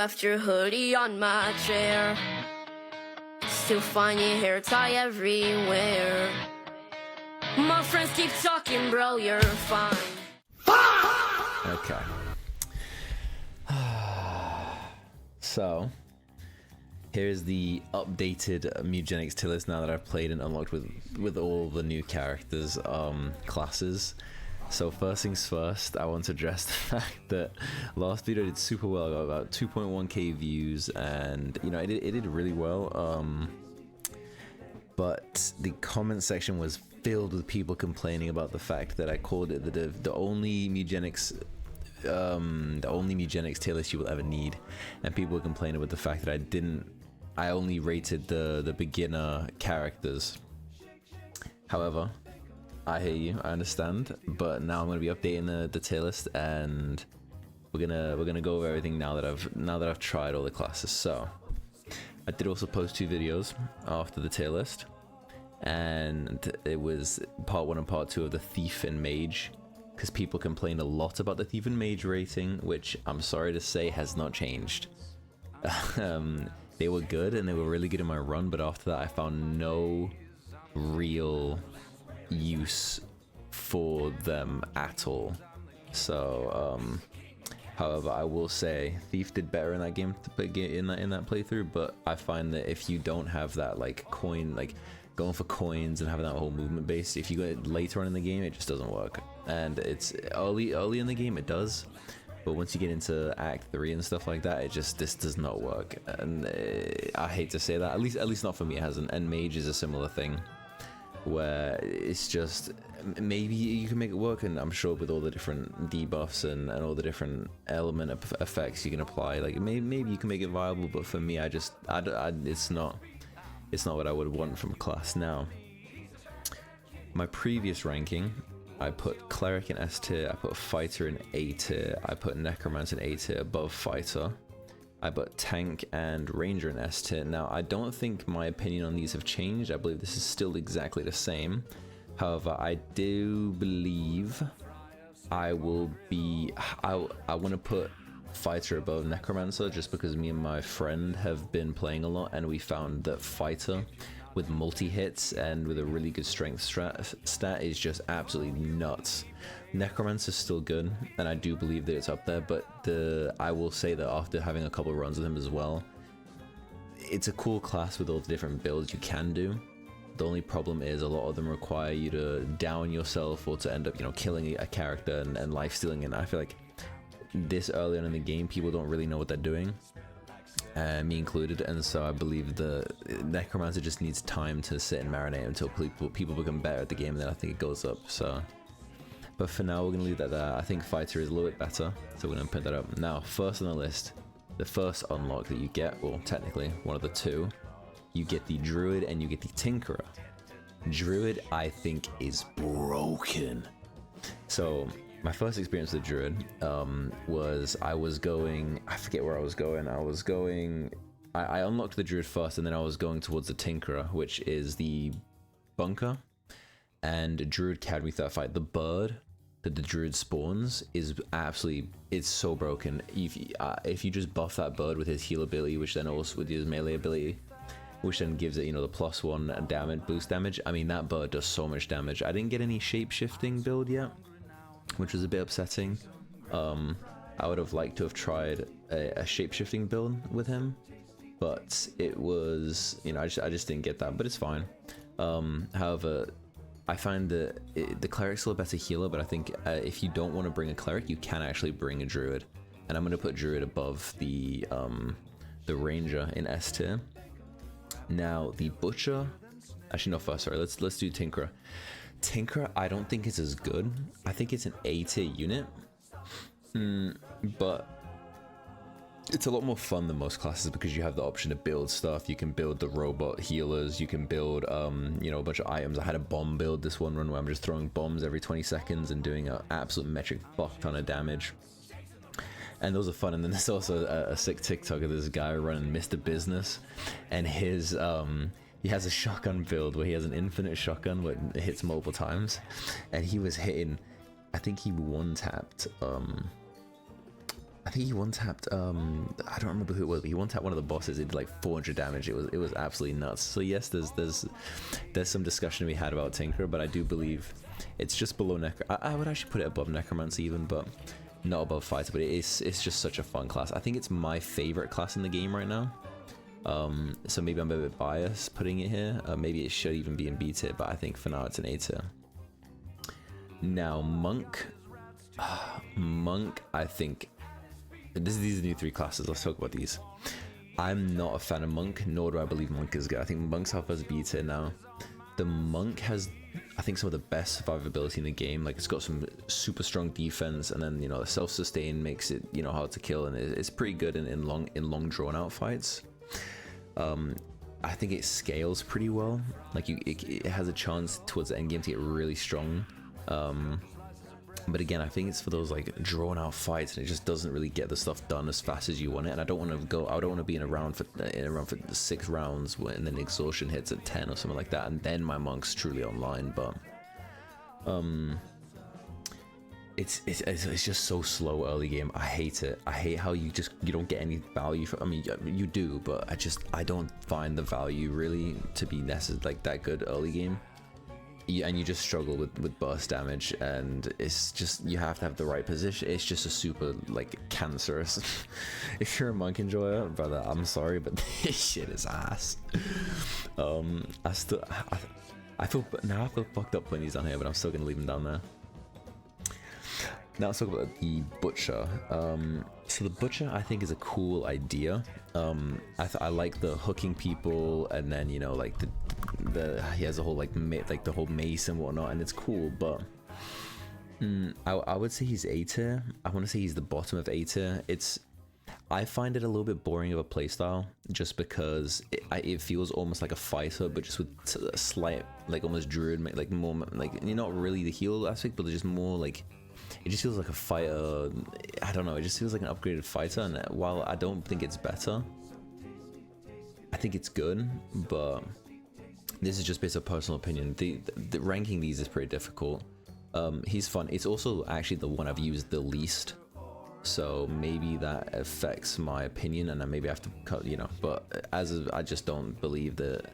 left your hoodie on my chair. Still find your hair tie everywhere. My friends keep talking, bro, you're fine. Okay. So, here's the updated Mewgenics tier list now that I've played and unlocked with all the new characters, classes. So first things first, I want to address the fact that last video did super well. I got about 2.1k views, and you know it did really well. But the comment section was filled with people complaining about the fact that I called it the only Mewgenics tier list you will ever need, and people were complaining about the fact that I only rated the beginner characters. However, I hear you, I understand, but now I'm gonna be updating the tier list, and we're gonna go over everything now that I've tried all the classes. So I did also post 2 videos after the tier list, and it was part 1 and part 2 of the Thief and Mage, because people complained a lot about the Thief and Mage rating, which I'm sorry to say has not changed. They were good and they were really good in my run, but after that I found no real use for them at all. So however, I will say Thief did better in that game, in that playthrough, but I find that if you don't have that like coin, like going for coins and having that whole movement base, if you go later on in the game, it just doesn't work. And it's early in the game it does, but once you get into Act 3 and stuff like that, this does not work. And I hate to say that, at least not for me it hasn't. And Mage is a similar thing, where it's just, maybe you can make it work, and I'm sure with all the different debuffs and all the different element effects you can apply, like maybe you can make it viable, but for me it's not what I would want from a class. Now, my previous ranking, I put Cleric in S tier, I put Fighter in A tier, I put Necromancer in A tier above Fighter, I put Tank and Ranger in S tier. Now, I don't think my opinion on these have changed. I believe this is still exactly the same. However, I do believe I want to put Fighter above Necromancer, just because me and my friend have been playing a lot, and we found that Fighter with multi-hits and with a really good strength stat is just absolutely nuts. Necromancer's still good, and I do believe that it's up there, but I will say that after having a couple runs with him as well, it's a cool class with all the different builds you can do. The only problem is a lot of them require you to down yourself or to end up, you know, killing a character and life-stealing, and I feel like this early on in the game people don't really know what they're doing, me included, and so I believe the Necromancer just needs time to sit and marinate until people become better at the game, and then I think it goes up. So, but for now we're gonna leave that there. I think Fighter is a little bit better, so we're gonna put that up. Now, first on the list, the first unlock that you get, well technically one of the 2, you get the Druid and you get the Tinkerer. Druid I think is broken. So my first experience with Druid was I forget where I was going. I unlocked the Druid first, and then I was going towards the Tinkerer, which is the bunker, and Druid carried me through that fight. The bird that the Druid spawns is absolutely, it's so broken. If you just buff that bird with his heal ability, which then also with his melee ability, which then gives it, you know, the +1 damage, boost damage, I mean that bird does so much damage. I didn't get any shape-shifting build yet, which was a bit upsetting. I would have liked to have tried a shape-shifting build with him, but it was, you know, I just didn't get that, but it's fine. However, I find that the Cleric's still a better healer, but I think if you don't want to bring a Cleric, you can actually bring a Druid, and I'm going to put Druid above the Ranger in S tier. Now, the Butcher, actually no, first, sorry, let's do Tinkerer. Tinkerer, I don't think it's as good. I think it's an A tier unit, but it's a lot more fun than most classes because you have the option to build stuff. You can build the robot healers, you can build you know, a bunch of items. I had a bomb build this one run where I'm just throwing bombs every 20 seconds and doing an absolute metric fuck ton of damage, and those are fun. And then there's also a sick TikTok of this guy running Mr. Business, and his he has a shotgun build where he has an infinite shotgun where it hits multiple times, and he was hitting, I think he one-tapped I think he one tapped. I don't remember who it was, but he one tapped one of the bosses. It did like 400 damage. It was absolutely nuts. So yes, there's some discussion we had about Tinker, but I do believe it's just below I would actually put it above Necromancer even, but not above Fighter. But it's just such a fun class. I think it's my favorite class in the game right now. So maybe I'm a bit biased putting it here. Maybe it should even be in B tier, but I think for now it's an A tier. Now Monk, I think. These are the new 3 classes. Let's talk about these. I'm not a fan of Monk, nor do I believe Monk is good. I think Monk's half as B tier now. The Monk has, I think, some of the best survivability in the game. Like, it's got some super strong defense, and then, you know, the self-sustain makes it, you know, hard to kill, and it's pretty good in long drawn out fights. I think it scales pretty well. Like, it has a chance towards the end game to get really strong. But again, I think it's for those like drawn out fights, and it just doesn't really get the stuff done as fast as you want it. And I don't want to be in a round for 6 rounds and then exhaustion hits at 10 or something like that, and then my Monk's truly online. But it's just so slow early game. I hate it. I hate how you don't get any value from. I mean, you do, but I don't find the value really to be necessary, like that good early game. And you just struggle with burst damage, and it's just, you have to have the right position. It's just a super like cancerous. If you're a Monk enjoyer, brother, I'm sorry, but this shit is ass. I feel fucked up putting these down here, but I'm still gonna leave them down there. Now let's talk about the Butcher. So the Butcher, I think, is a cool idea. I like the hooking people, and then, you know, like he has a whole like the whole mace and whatnot, and it's cool. But I would say he's A tier. I want to say he's the bottom of A tier. I find it a little bit boring of a playstyle, just because it feels almost like a fighter, but just with a slight like almost Druid, like more like, you're not really the heal aspect, but just more like. It just feels like a fighter. I don't know, it just feels like an upgraded fighter, and while I don't think it's better, I think it's good, but this is just based on personal opinion. The ranking these is pretty difficult. He's fun. It's also actually the one I've used the least, so maybe that affects my opinion, and then maybe I have to cut, you know, but I just don't believe that,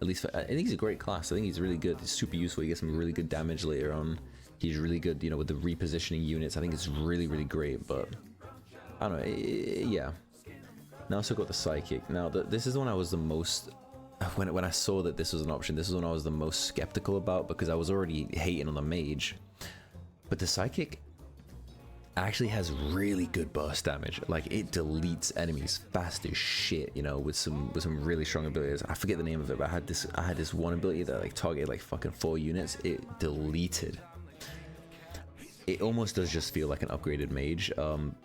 at least I think he's a great class. I think he's really good. He's super useful. He gets some really good damage later on. He's really good, you know, with the repositioning units. I think it's really, really great, but I don't know, yeah. Now I also got the Psychic. Now, this is the one I was the most, when I saw that this was an option, this is one I was the most skeptical about, because I was already hating on the Mage. But the Psychic actually has really good burst damage. Like, it deletes enemies fast as shit, you know, with some really strong abilities. I forget the name of it, but I had this one ability that like targeted like fucking 4 units. It deleted. It almost does just feel like an upgraded Mage.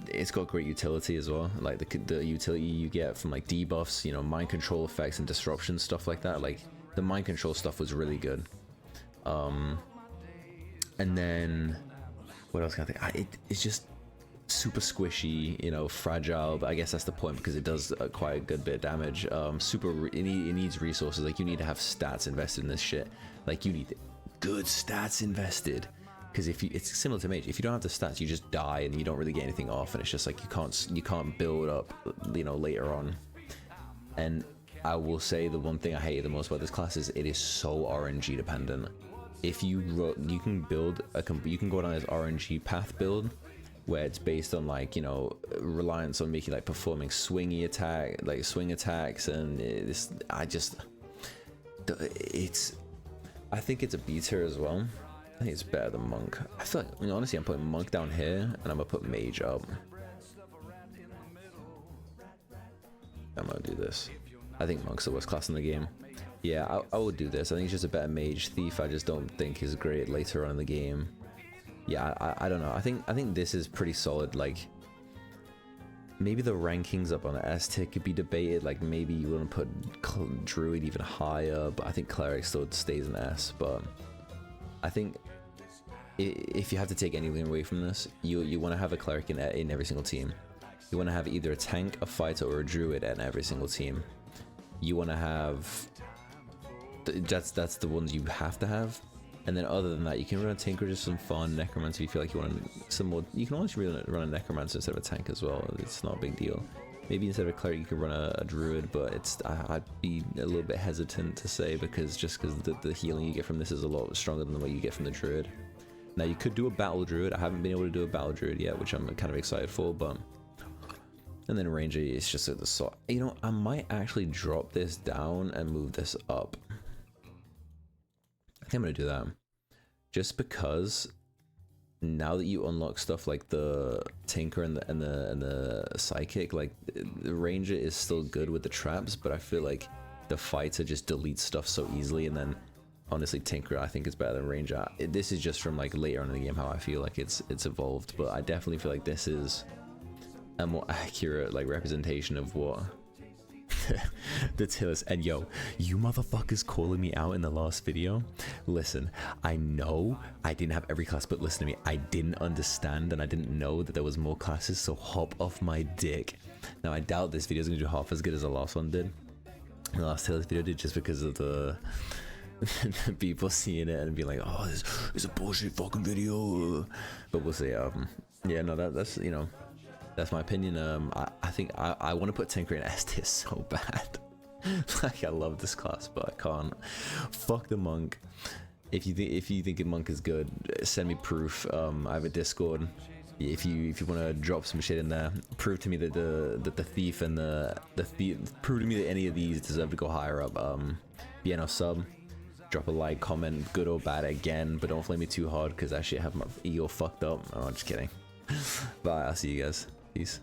It's got great utility as well, like the utility you get from like debuffs, you know, mind control effects and disruption, stuff like that. Like, the mind control stuff was really good. And then what else can I think? It's just super squishy, you know, fragile, but I guess that's the point, because it does quite a good bit of damage. It needs resources. Like, you need to have stats invested in this shit. Like, you need good stats invested. Because it's similar to Mage. If you don't have the stats, you just die and you don't really get anything off, and it's just like you can't build up, you know, later on. And I will say the one thing I hate the most about this class is it is so RNG dependent. If you can go down this RNG path build, where it's based on like, you know, reliance on making like performing swing attacks, and I think it's a B tier as well. I think it's better than Monk. I feel like, you know, honestly, I'm putting Monk down here, and I'm gonna put Mage up. I'm gonna do this. I think Monk's the worst class in the game. Yeah, I would do this. I think it's just a better Mage. Thief, I just don't think is great later on in the game. Yeah, I don't know. I think this is pretty solid. Like, maybe the rankings up on the S tier could be debated. Like, maybe you wouldn't put Druid even higher, but I think Cleric still stays in S. But I think if you have to take anything away from this, you want to have a Cleric in every single team. You want to have either a tank, a fighter, or a Druid in every single team. You want to have... That's the ones you have to have. And then other than that, you can run a Tinker, just some fun. Necromancer, if you feel like you want some more. You can always run a Necromancer instead of a tank as well. It's not a big deal. Maybe instead of a Cleric, you can run a Druid, but I'd be a little bit hesitant to say because the healing you get from this is a lot stronger than what you get from the Druid. Now, you could do a Battle Druid. I haven't been able to do a Battle Druid yet, which I'm kind of excited for, but... And then Ranger is just at the sort. You know, I might actually drop this down and move this up. I think I'm gonna do that. Just because now that you unlock stuff like the Tinker and the Psychic, like the Ranger is still good with the traps, but I feel like the Fighter just deletes stuff so easily, and then honestly Tinker I think is better than Ranger. This is just from like later on in the game how I feel like it's evolved, but I definitely feel like this is a more accurate like representation of what the Tillis. And yo, you motherfuckers calling me out in the last video, listen, I know I didn't have every class, but listen to me, I didn't understand and I didn't know that there was more classes, so hop off my dick. Now I doubt this video is gonna do half as good as the last one did, the last Tillis video did, just because of the people seeing it and being like, oh, this is a bullshit fucking video, but we'll see. Yeah, no, that's, you know, that's my opinion. I think I want to put Tinker in S tier so bad. Like, I love this class, but I can't. Fuck the monk. If you think a monk is good, send me proof. I have a Discord. If you want to drop some shit in there, prove to me that the thief and the thief, prove to me that any of these deserve to go higher up. BNO sub. Drop a like, comment, good or bad again, but don't flame me too hard because that shit have my ego fucked up. Oh, I'm just kidding. Bye, I'll see you guys. Peace.